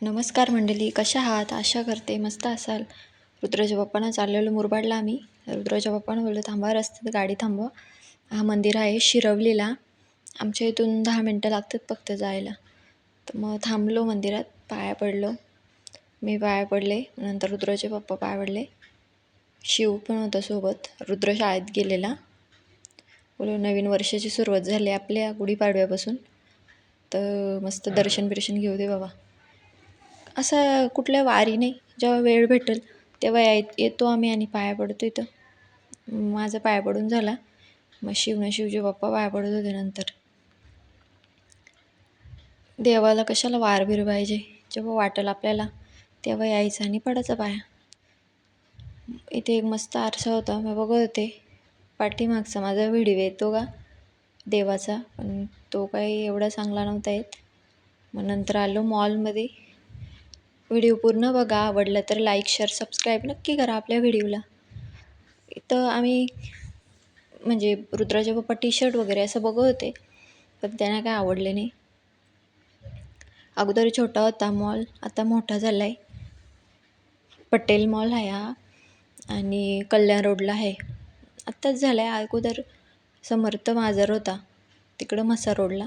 नमस्कार मंडळी, कशा आहात? आशा करते मस्त असाल. रुद्राच्या बाप्पांना चाललेलो मुरबाडला आम्ही. रुद्राच्या बाप्पानं बोललो थांबा, रस्त्यात गाडी थांबवा. हा मंदिर आहे शिरवलीला. आमच्या इथून 10 मिनटं लागतात फक्त जायला. तर मग थांबलो मंदिरात, पाया पडलो. मी पाया पडले, नंतर रुद्राचे पप्पा पाया पडले. शिव पण होता सोबत. रुद्र शाळेत गेलेला. बोलो नवीन वर्षाची सुरुवात झाली आपल्या गुढीपाडव्यापासून, तर मस्त दर्शन बिर्शन घेऊ दे बाबा. असं कुठल्या वारी नाही, जेव्हा वेळ भेटेल तेव्हा येतो आम्ही आणि पाया पडतो इथं. माझा पाया पडून झाला, मग शिवचे पप्पा पाया पडत होते. नंतर देवाला कशाला वार बिर पाहिजे, जेव्हा वाटेल आपल्याला तेव्हा यायचं आणि पडायचं पाया. इथे एक मस्त आरसा होता, मी बघत होते. पाठीमागचा माझा व्हिडिओ येतो का देवाचा, पण तो काही एवढा चांगला नव्हता येत. मग नंतर आलो मॉलमध्ये. व्हिडिओ पूर्ण बघा, आवडलं तर लाईक शेअर सबस्क्राईब नक्की करा आपल्या व्हिडिओला. इथं आम्ही म्हणजे रुद्राचे पप्पा टी-शर्ट वगैरे असं बघत होते, पण त्यांना काय आवडले नाही. अगोदर छोटा होता मॉल, आता मोठा झाला आहे. पटेल मॉल आहे हा, आणि कल्याण रोडला आहे. आत्ताच झाला आहे. अगोदर समर्थ बाजार होता तिकडं म्हसा रोडला,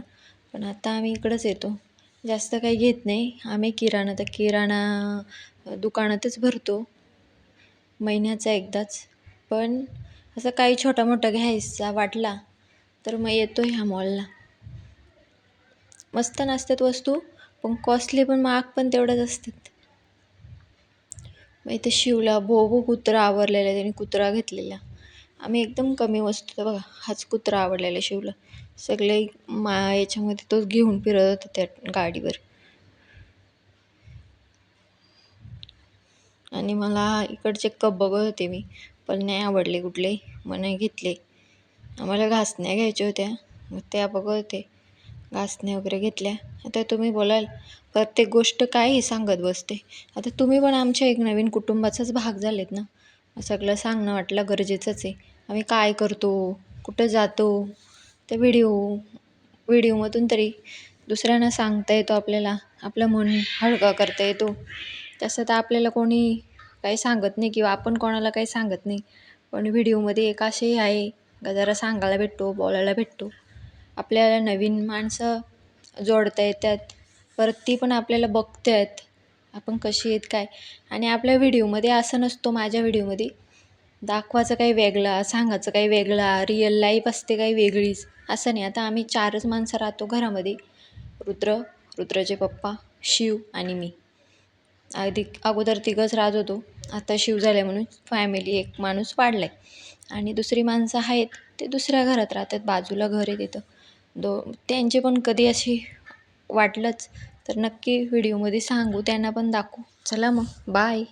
पण आता आम्ही इकडंच येतो. जास्त काही घेत नाही आम्ही. किराणा दुकानातच भरतो महिन्याचा एकदाच. पण असं काही छोटा मोठा घ्यायचा वाटला तर मग येतो ह्या मॉलला. मस्त नसतात वस्तू, पण कॉस्टली पण, महाग पण तेवढंच असतात. मग इथे शिवला भोबो कुत्रा आवरलेला, त्याने कुत्रा घेतलेला. आम्ही एकदम कमी वस्तू, तर बघा हाच कुत्रा आवडलेला शिवला. सगळे याच्यामध्ये तोच घेऊन फिरत होता त्या गाडीवर. आणि मला इकडचे कप बघत होते मी, पण नाही आवडले कुठले, मग नाही घेतले. आम्हाला घासण्या घ्यायच्या होत्या, मग त्या बघत होते. घासण्या वगैरे घेतल्या. आता तुम्ही बोलाल प्रत्येक गोष्ट काही सांगत बसते. आता तुम्ही पण आमच्या एक नवीन कुटुंबाचाच भाग झालेत ना, सगळं सांगणं वाटलं गरजेचंच आहे. आम्ही काय करतो, कुठं जातो, त्या व्हिडिओमधून तरी दुसऱ्यांना सांगता येतो आपल्याला, आपलं मन हलका करता येतो. तसं तर आपल्याला कोणी काही सांगत नाही, किंवा आपण कोणाला काही सांगत नाही. पण व्हिडिओमध्ये एक असे आहे का जरा सांगायला भेटतो, बोलायला भेटतो. आपल्याला नवीन माणसं जोडता येतात, परत ती पण आपल्याला बघतात आपण कशी आहेत काय. आणि आपल्या व्हिडिओमध्ये असं नसतो, माझ्या व्हिडिओमध्ये दाखवायचं काही वेगळा, सांगायचं काही वेगळा, रिअल लाईफ असते काही वेगळीच, असं नाही. आता आम्ही 4च माणसं राहतो घरामध्ये. रुद्राचे पप्पा, शिव आणि मी. अगोदर 3घच राहत होतो, आता शिव झाले म्हणून फॅमिली एक माणूस वाढलाय. आणि दुसरी माणसं आहेत ते दुसऱ्या घरात राहतात, बाजूला घर आहे तिथं. त्यांचे पण कधी अशी वाटलंच तर नक्की व्हिडिओमध्ये सांगू, त्यांना पण दाखवू. चला मग बाय.